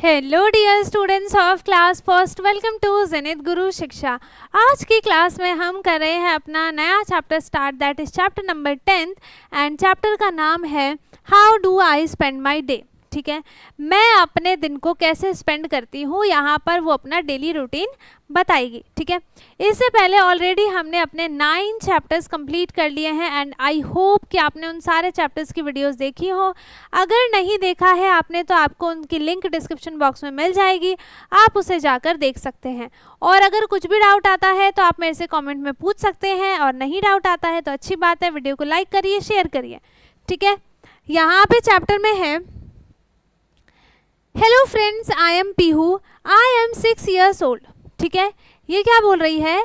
Hello dear students of class first, welcome to Zenith Guru Shiksha. आज की class में हम कर रहे हैं अपना नया chapter start, that is chapter number 10 and chapter का नाम है how do I spend my day. ठीक है, मैं अपने दिन को कैसे स्पेंड करती हूँ, यहाँ पर वो अपना डेली रूटीन बताएगी। ठीक है, इससे पहले ऑलरेडी हमने अपने 9 चैप्टर्स कंप्लीट कर लिए हैं एंड आई होप कि आपने उन सारे चैप्टर्स की वीडियोस देखी हो। अगर नहीं देखा है आपने तो आपको उनकी लिंक डिस्क्रिप्शन बॉक्स में मिल जाएगी, आप उसे जाकर देख सकते हैं। और अगर कुछ भी डाउट आता है तो आप मेरे से कॉमेंट में पूछ सकते हैं, और नहीं डाउट आता है तो अच्छी बात है, वीडियो को लाइक करिए, शेयर करिए। ठीक है, यहाँ पे चैप्टर में है hello friends, I am Pihu, I am 6 years old। ठीक है, ये क्या बोल रही है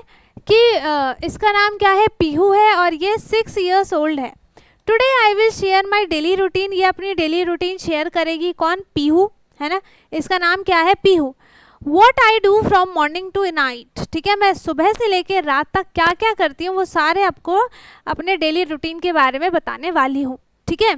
कि इसका नाम क्या है, पीहू है और ये 6 years old है। Today I will share my daily routine, ये अपनी डेली रूटीन शेयर करेगी। कौन? पीहू है ना, इसका नाम क्या है, Pihu. What I do from morning to night. ठीक है, मैं सुबह से लेकर रात तक क्या क्या करती हूँ वो सारे आपको अपने डेली रूटीन के बारे में बताने वाली हूँ। ठीक है,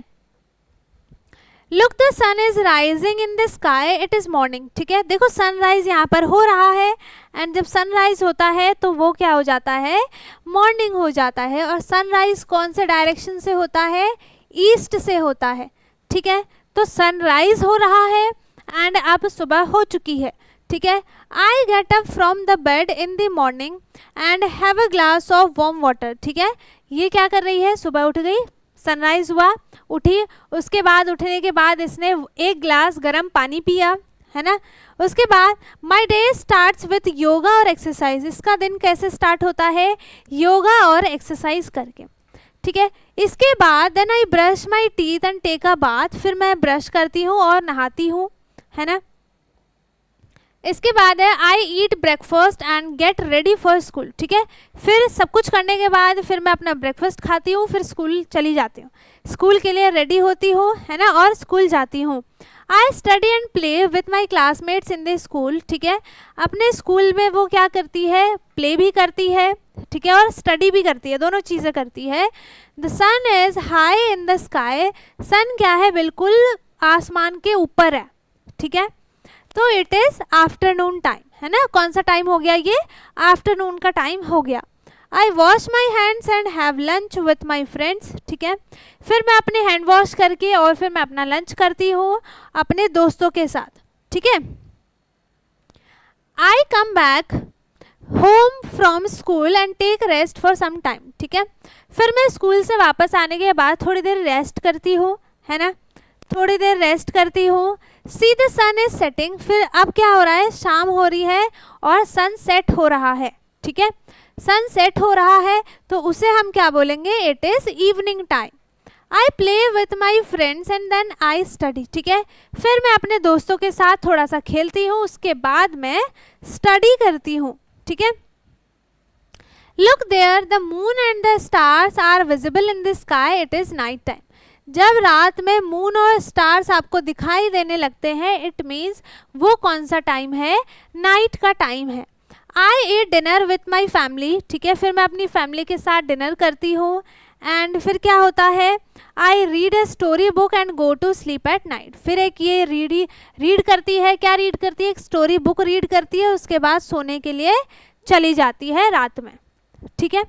look the sun is rising in the sky, it is morning. ठीक है, देखो सनराइज यहाँ पर हो रहा है एंड जब सनराइज होता है तो वो क्या हो जाता है, मॉर्निंग हो जाता है। और सनराइज कौन से डायरेक्शन से होता है, ईस्ट से होता है। ठीक है, तो सनराइज हो रहा है एंड अब सुबह हो चुकी है। ठीक है, I get up from the bed in the morning and have a glass of warm water. ठीक है, ये क्या कर रही है, सुबह उठ गई, सनराइज हुआ, उठी, उसके बाद उठने के बाद इसने एक ग्लास गर्म पानी पिया, है ना। उसके बाद my day starts with yoga और एक्सरसाइज, इसका दिन कैसे स्टार्ट होता है, योगा और एक्सरसाइज करके। ठीक है, इसके बाद then I brush my teeth and take a bath, फिर मैं ब्रश करती हूँ और नहाती हूँ, है ना। इसके बाद है I eat breakfast and get ready for school. ठीक है, फिर सब कुछ करने के बाद फिर मैं अपना ब्रेकफास्ट खाती हूँ, फिर स्कूल चली जाती हूँ, स्कूल के लिए रेडी होती हूँ, है ना, और स्कूल जाती हूँ। I study and play with my classmates in the school. ठीक है, अपने स्कूल में वो क्या करती है, प्ले भी करती है, ठीक है, और स्टडी भी करती है, दोनों चीज़ें करती है। The sun is high in the sky, sun क्या है, बिल्कुल आसमान के ऊपर है। ठीक है, तो इट इज आफ्टरनून टाइम, है ना। कौन सा टाइम हो गया, ये आफ्टरनून का टाइम हो गया। I wash my hands and have lunch with my friends. ठीक है, फिर मैं अपने हैंड वॉश करके और फिर मैं अपना लंच करती हूँ अपने दोस्तों के साथ। ठीक है, I come back home from school and take rest for some time. ठीक है, फिर मैं स्कूल से वापस आने के बाद थोड़ी देर रेस्ट करती हूँ, है ना, थोड़ी देर रेस्ट करती हूँ। See the sun is setting, फिर अब क्या हो रहा है, शाम हो रही है और सन सेट हो रहा है। ठीक है, सन सेट हो रहा है तो उसे हम क्या बोलेंगे, it is evening time. I play with my friends and then I study. ठीक है, फिर मैं अपने दोस्तों के साथ थोड़ा सा खेलती हूँ, उसके बाद मैं स्टडी करती हूँ। ठीक है, look there the moon and the stars are visible in the sky, it is night time. जब रात में मून और स्टार्स आपको दिखाई देने लगते हैं, इट मीन्स वो कौन सा टाइम है, नाइट का टाइम है। I eat dinner with my family. ठीक है, फिर मैं अपनी फैमिली के साथ डिनर करती हूँ एंड फिर क्या होता है, I read a story book and go to sleep at night. फिर एक ये रीड करती है, क्या रीड करती है, एक स्टोरी बुक रीड करती है, उसके बाद सोने के लिए चली जाती है रात में। ठीक है,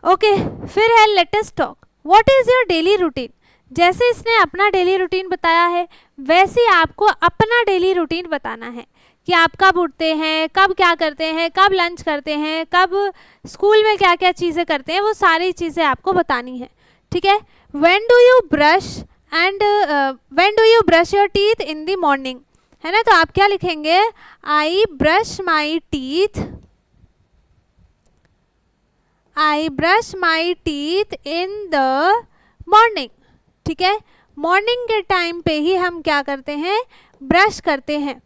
ओके, फिर है let us talk what is your daily routine. जैसे इसने अपना डेली रूटीन बताया है वैसे आपको अपना डेली रूटीन बताना है कि आप कब उठते हैं, कब क्या करते हैं, कब लंच करते हैं, कब स्कूल में क्या क्या चीज़ें करते हैं, वो सारी चीज़ें आपको बतानी है। ठीक है, when do you brush and when do you brush your teeth in the morning, है ना। तो आप क्या लिखेंगे, I brush my teeth, I brush my teeth in the morning. ठीक है, मॉर्निंग के टाइम पे ही हम क्या करते हैं, ब्रश करते हैं।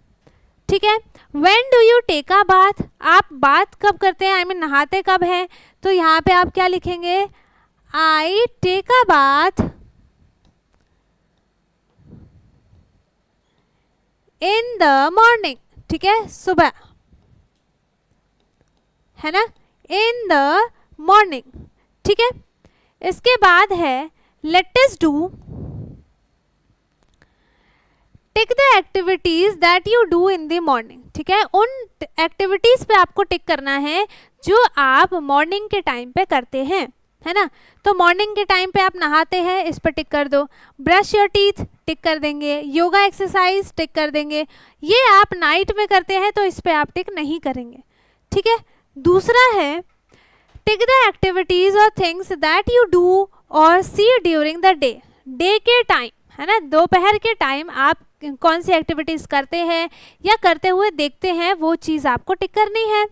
ठीक है, when do you take a bath, आप बात कब करते हैं, आई मीन नहाते कब हैं, तो यहाँ पे आप क्या लिखेंगे, I take a bath in the morning. ठीक है, सुबह, है ना, इन द मॉर्निंग। ठीक है, इसके बाद है let us do tick the activities that you do in the morning, ठीक है, उन एक्टिविटीज पे आपको टिक करना है जो आप मॉर्निंग के टाइम पे करते हैं, है ना। तो मॉर्निंग के टाइम पे आप नहाते हैं, इस पर टिक कर दो। ब्रश योर टीथ, टिक कर देंगे। योगा एक्सरसाइज, टिक कर देंगे। ये आप नाइट में करते हैं तो इस पे आप टिक नहीं करेंगे, ठीक है। दूसरा है टिक द एक्टिविटीज और थिंग्स दैट यू डू और सी ड्यूरिंग द डे, डे के टाइम, है ना, दोपहर के टाइम आप कौन सी एक्टिविटीज़ करते हैं या करते हुए देखते हैं, वो चीज़ आपको टिक करनी है।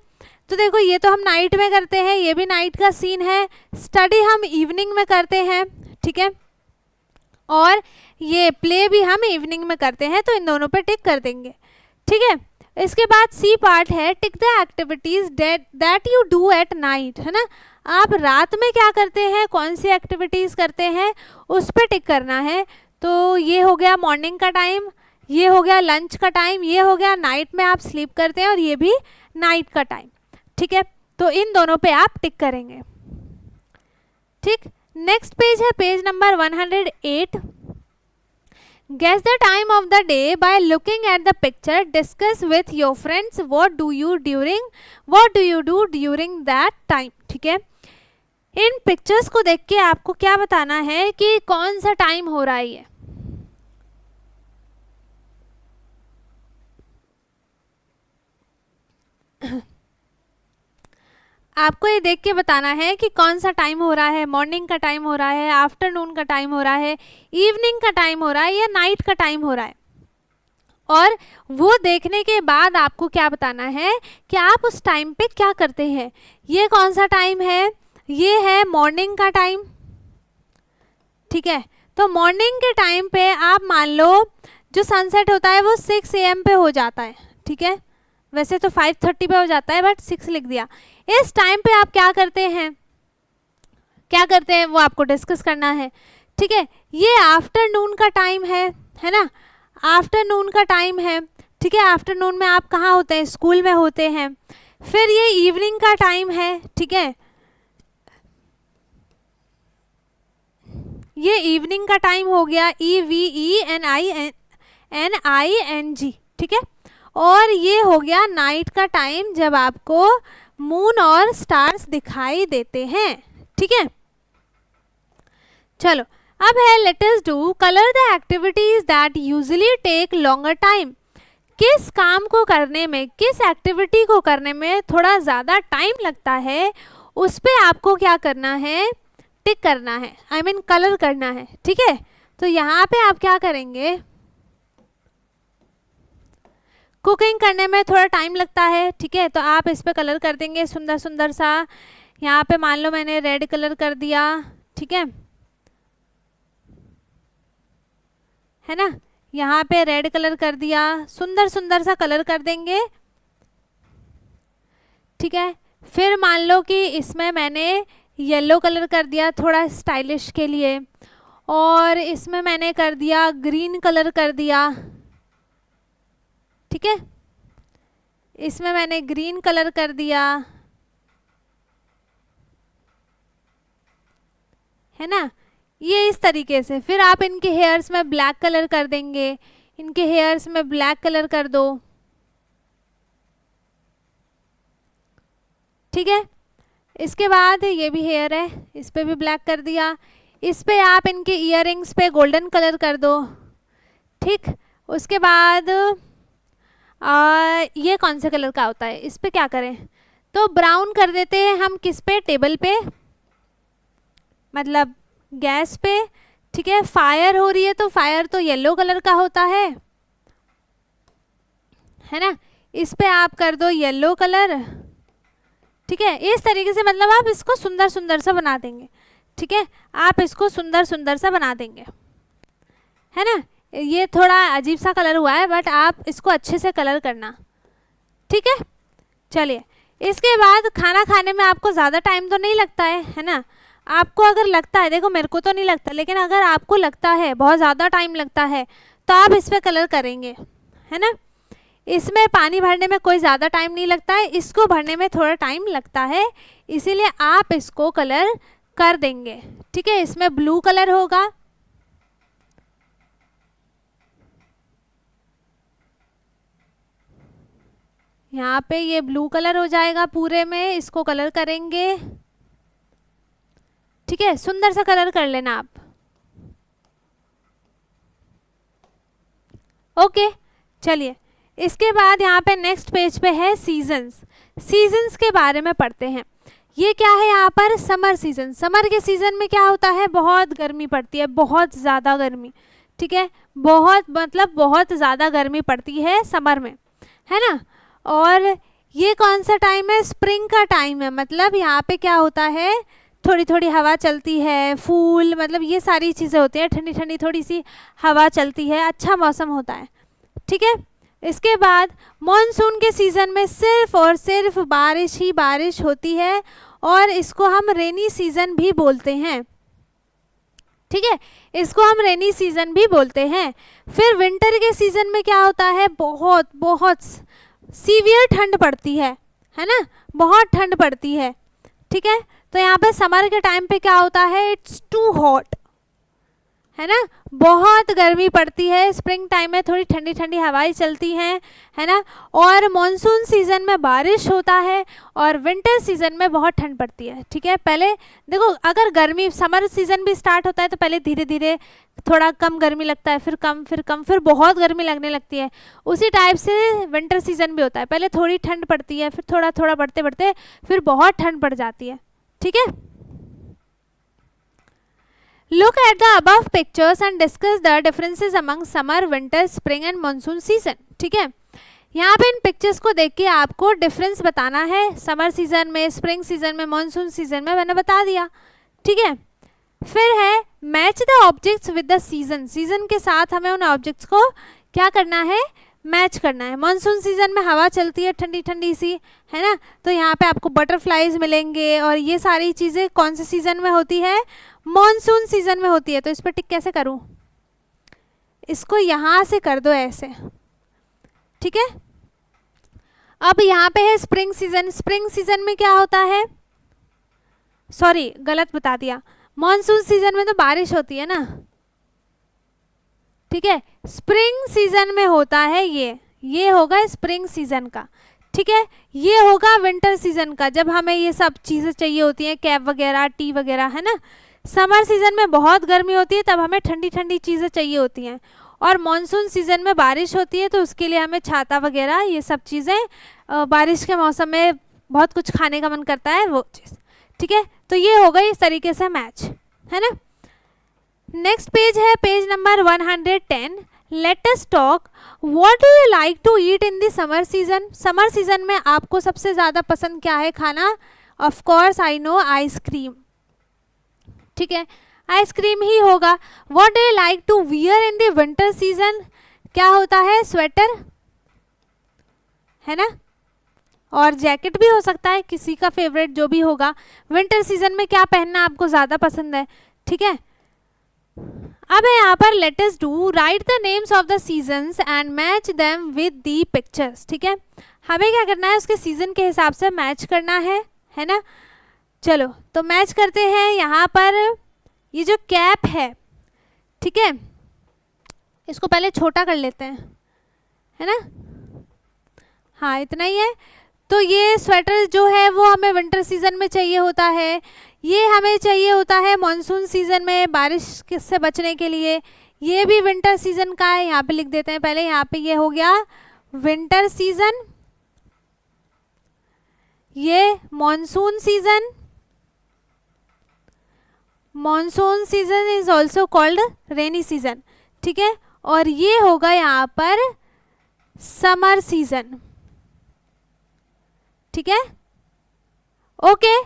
तो देखो ये तो हम नाइट में करते हैं, ये भी नाइट का सीन है। स्टडी हम इवनिंग में करते हैं, ठीक है, और ये प्ले भी हम इवनिंग में करते हैं, तो इन दोनों पे टिक कर देंगे, ठीक है। इसके बाद सी पार्ट है tick the activities that you do at night, है ना, आप रात में क्या करते हैं, कौन सी एक्टिविटीज़ करते हैं, उस पर टिक करना है। तो ये हो गया मॉर्निंग का टाइम, ये हो गया लंच का टाइम, ये हो गया नाइट में आप स्लीप करते हैं, और ये भी नाइट का टाइम, ठीक है। तो इन दोनों पे आप टिक करेंगे, ठीक। नेक्स्ट पेज है page number 108। Guess the time of the day by looking at the picture, discuss with your friends what do you do during that time, ठीक है। इन पिक्चर्स को देख के आपको क्या बताना है कि कौन सा टाइम हो रहा है ये, आपको ये देख के बताना है कि कौन सा टाइम हो रहा है, मॉर्निंग का टाइम हो रहा है, आफ्टरनून का टाइम हो रहा है, इवनिंग का टाइम हो रहा है, या नाइट का टाइम हो रहा है। और वो देखने के बाद आपको क्या बताना है कि आप उस टाइम पे क्या करते हैं। ये कौन सा टाइम है, ये है मॉर्निंग का टाइम, ठीक है। तो मॉर्निंग के टाइम पे आप मान लो जो सनसेट होता है वो 6 AM पे हो जाता है, ठीक है, वैसे तो 5:30 पे हो जाता है, बट 6 लिख दिया। इस टाइम पे आप क्या करते हैं वो आपको डिस्कस करना है, ठीक है। ये आफ्टरनून का टाइम है ना, आफ्टरनून का टाइम है, ठीक है। आफ्टरनून में आप कहाँ होते हैं, स्कूल में होते हैं। फिर ये इवनिंग का टाइम है, ठीक है, ये इवनिंग का टाइम हो गया, EVENING, ठीक है। और ये हो गया नाइट का टाइम, जब आपको मून और स्टार्स दिखाई देते हैं, ठीक है। चलो अब है let us do colour the activities that usually take longer time. किस काम को करने में, किस एक्टिविटी को करने में थोड़ा ज़्यादा टाइम लगता है, उस पे आपको क्या करना है, टिक करना है, I mean कलर करना है, ठीक है। तो यहाँ पे आप क्या करेंगे, कुकिंग करने में थोड़ा टाइम लगता है, ठीक है, तो आप इस पे कलर कर देंगे सुंदर सुंदर सा। यहाँ पे मान लो मैंने रेड कलर कर दिया, ठीक है ना, यहाँ पे रेड कलर कर दिया, सुंदर सुंदर सा कलर कर देंगे, ठीक है। फिर मान लो कि इसमें मैंने येलो कलर कर दिया थोड़ा स्टाइलिश के लिए, और इसमें मैंने कर दिया ग्रीन कलर कर दिया, ठीक है, इसमें मैंने ग्रीन कलर कर दिया, है ना, ये इस तरीके से। फिर आप इनके हेयर्स में ब्लैक कलर कर देंगे, इनके हेयर्स में ब्लैक कलर कर दो, ठीक है। इसके बाद ये भी हेयर है, इस पे भी ब्लैक कर दिया। इस पे आप इनके ईयररिंग्स पे गोल्डन कलर कर दो, ठीक। उसके बाद ये कौन से कलर का होता है, इस पे क्या करें, तो ब्राउन कर देते हैं हम, किस पे, टेबल पे, मतलब गैस पे, ठीक है। फायर हो रही है तो फायर तो येलो कलर का होता है ना, इस पे आप कर दो येलो कलर, ठीक है। इस तरीके से मतलब आप इसको सुंदर सुंदर सा बना देंगे, ठीक है, आप इसको सुंदर सुंदर सा बना देंगे, है ना। ये थोड़ा अजीब सा कलर हुआ है, बट आप इसको अच्छे से कलर करना, ठीक है। चलिए इसके बाद खाना खाने में आपको ज़्यादा टाइम तो नहीं लगता है ना। आपको अगर लगता है, देखो मेरे को तो नहीं लगता, लेकिन अगर आपको लगता है बहुत ज़्यादा टाइम लगता है तो आप इस पर कलर करेंगे, है ना। इसमें पानी भरने में कोई ज़्यादा टाइम नहीं लगता है, इसको भरने में थोड़ा टाइम लगता है, इसीलिए आप इसको कलर कर देंगे, ठीक है। इसमें ब्लू कलर होगा, यहाँ पे ये ब्लू कलर हो जाएगा पूरे में, इसको कलर करेंगे। ठीक है, सुंदर सा कलर कर लेना आप। ओके, चलिए इसके बाद यहाँ पे नेक्स्ट पेज पे है सीजन्स। सीजन्स के बारे में पढ़ते हैं। ये क्या है यहाँ पर, समर सीजन। समर के सीजन में क्या होता है, बहुत गर्मी पड़ती है, बहुत ज़्यादा गर्मी। ठीक है, बहुत मतलब बहुत ज़्यादा गर्मी पड़ती है समर में, है ना। और ये कौन सा टाइम है, स्प्रिंग का टाइम है। मतलब यहाँ पे क्या होता है, थोड़ी थोड़ी हवा चलती है, फूल, मतलब ये सारी चीज़ें होती हैं, ठंडी ठंडी थोड़ी सी हवा चलती है, अच्छा मौसम होता है। ठीक है, इसके बाद मॉनसून के सीज़न में सिर्फ और सिर्फ बारिश ही बारिश होती है और इसको हम रेनी सीज़न भी बोलते हैं। ठीक है, इसको हम रेनी सीज़न भी बोलते हैं। फिर विंटर के सीज़न में क्या होता है, बहुत बहुत सीवियर ठंड पड़ती है ना, बहुत ठंड पड़ती है। ठीक है, तो यहाँ पे समर के टाइम पे क्या होता है, इट्स टू हॉट, है ना, बहुत गर्मी पड़ती है। स्प्रिंग टाइम में थोड़ी ठंडी ठंडी हवाएं चलती हैं, है ना। और मॉनसून सीज़न में बारिश होता है और विंटर सीज़न में बहुत ठंड पड़ती है। ठीक है, पहले देखो, अगर गर्मी समर सीज़न भी स्टार्ट होता है तो पहले धीरे धीरे थोड़ा कम गर्मी लगता है, फिर कम, फिर कम, फिर बहुत गर्मी लगने लगती है। उसी टाइप से विंटर सीज़न भी होता है, पहले थोड़ी ठंड पड़ती है, फिर थोड़ा थोड़ा बढ़ते बढ़ते फिर बहुत ठंड पड़ जाती है। ठीक है, Look at the above pictures and discuss the differences among summer, winter, spring and monsoon season. ठीक है, यहाँ पे इन पिक्चर्स को देख के आपको डिफरेंस बताना है, समर सीजन में, स्प्रिंग सीजन में, मॉनसून सीजन में, मैंने बता दिया। ठीक है, फिर है match the objects with the season. Season के साथ हमें उन ऑब्जेक्ट्स को क्या करना है, मैच करना है। मॉनसून सीजन में हवा चलती है ठंडी ठंडी सी, है ना, तो यहाँ पे आपको बटरफ्लाइज मिलेंगे और ये सारी चीज़ें कौन से सीजन में होती है, मॉनसून सीजन में होती है। तो इस पर टिक कैसे करूं, इसको यहाँ से कर दो ऐसे। ठीक है, अब यहाँ पे है स्प्रिंग सीजन। स्प्रिंग सीजन में क्या होता है, सॉरी गलत बता दिया, मॉनसून सीजन में तो बारिश होती है ना। ठीक है, स्प्रिंग सीजन में होता है ये होगा स्प्रिंग सीजन का। ठीक है, ये होगा विंटर सीजन का, जब हमें ये सब चीज़ें चाहिए होती हैं, कैप वगैरह, टी वगैरह, है ना। समर सीजन में बहुत गर्मी होती है, तब हमें ठंडी ठंडी चीज़ें चाहिए होती हैं। और मॉनसून सीजन में बारिश होती है, तो उसके लिए हमें छाता वगैरह, ये सब चीज़ें, बारिश के मौसम में बहुत कुछ खाने का मन करता है, वो चीज़। ठीक है, तो ये हो गई इस तरीके से मैच, है ना। नेक्स्ट पेज है page number 110। Let us talk, what do you like to eat in the summer season. Summer season में आपको सबसे ज़्यादा पसंद क्या है खाना, of course I know, ice cream. ठीक है, आइसक्रीम ही होगा। What do you like to wear in the winter season, क्या होता है, स्वेटर, है ना, और जैकेट भी हो सकता है, किसी का फेवरेट जो भी होगा। विंटर सीजन में क्या पहनना आपको ज़्यादा पसंद है। ठीक है, अब है यहाँ पर late us do right the names of the seasons and match them with the pictures. ठीक है, हमें क्या करना है, उसके सीजन के हिसाब से मैच करना है ना। चलो तो मैच करते हैं। यहाँ पर ये जो कैप है, ठीक है, इसको पहले छोटा कर लेते हैं, है ना, हाँ इतना ही है। तो ये स्वेटर जो है वो हमें विंटर सीजन में चाहिए होता है, ये हमें चाहिए होता है मॉनसून सीजन में बारिश से बचने के लिए। ये भी विंटर सीजन का है, यहाँ पे लिख देते हैं पहले। यहाँ पे ये हो गया विंटर सीजन, ये monsoon season. Monsoon season is also called rainy season. ठीक है, और ये होगा यहाँ पर समर सीजन। ठीक है, ओके।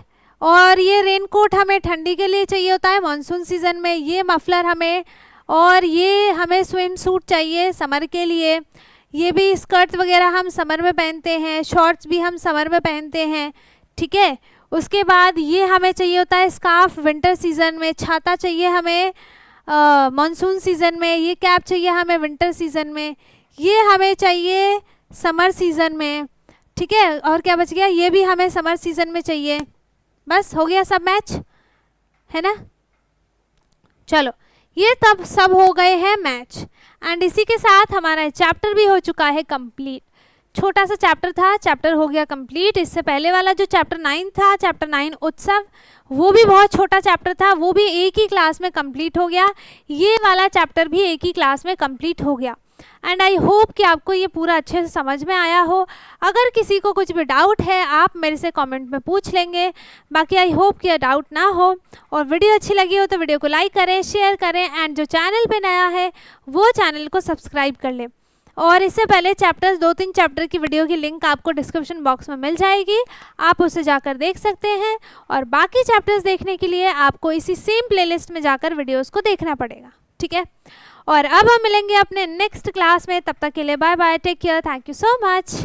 और ये रेनकोट हमें ठंडी के लिए चाहिए होता है मॉनसून सीजन में, ये मफलर हमें, और ये हमें स्विम सूट चाहिए समर के लिए। ये भी स्कर्ट वगैरह हम समर में पहनते हैं, शॉर्ट्स भी हम समर में पहनते हैं। ठीक है, उसके बाद ये हमें चाहिए होता है स्कार्फ विंटर सीजन में, छाता चाहिए हमें मॉनसून सीजन में, ये कैप चाहिए हमें विंटर सीजन में, ये हमें चाहिए समर सीजन में। ठीक है, और क्या बच गया, ये भी हमें समर सीजन में चाहिए। बस हो गया सब मैच, है ना। चलो ये तब सब हो गए हैं मैच, एंड इसी के साथ हमारा चैप्टर भी हो चुका है कंप्लीट। छोटा सा चैप्टर था, चैप्टर हो गया कंप्लीट। इससे पहले वाला जो चैप्टर 9 था, चैप्टर 9 उत्सव, वो भी बहुत छोटा चैप्टर था, वो भी एक ही क्लास में कंप्लीट हो गया। ये वाला चैप्टर भी एक ही क्लास में कंप्लीट हो गया। एंड आई होप कि आपको ये पूरा अच्छे से समझ में आया हो। अगर किसी को कुछ भी डाउट है आप मेरे से कमेंट में पूछ लेंगे। बाकी आई होप कि डाउट ना हो। और वीडियो अच्छी लगी हो तो वीडियो को लाइक करें, शेयर करें, एंड जो चैनल पे नया है वो चैनल को सब्सक्राइब कर ले। और इससे पहले चैप्टर्स 2-3 चैप्टर की वीडियो की लिंक आपको डिस्क्रिप्शन बॉक्स में मिल जाएगी, आप उसे जाकर देख सकते हैं। और बाकी चैप्टर्स देखने के लिए आपको इसी सेम प्लेलिस्ट में जाकर वीडियोस को देखना पड़ेगा, ठीक है। और अब हम मिलेंगे अपने नेक्स्ट क्लास में, तब तक के लिए bye bye, take care, thank you so much.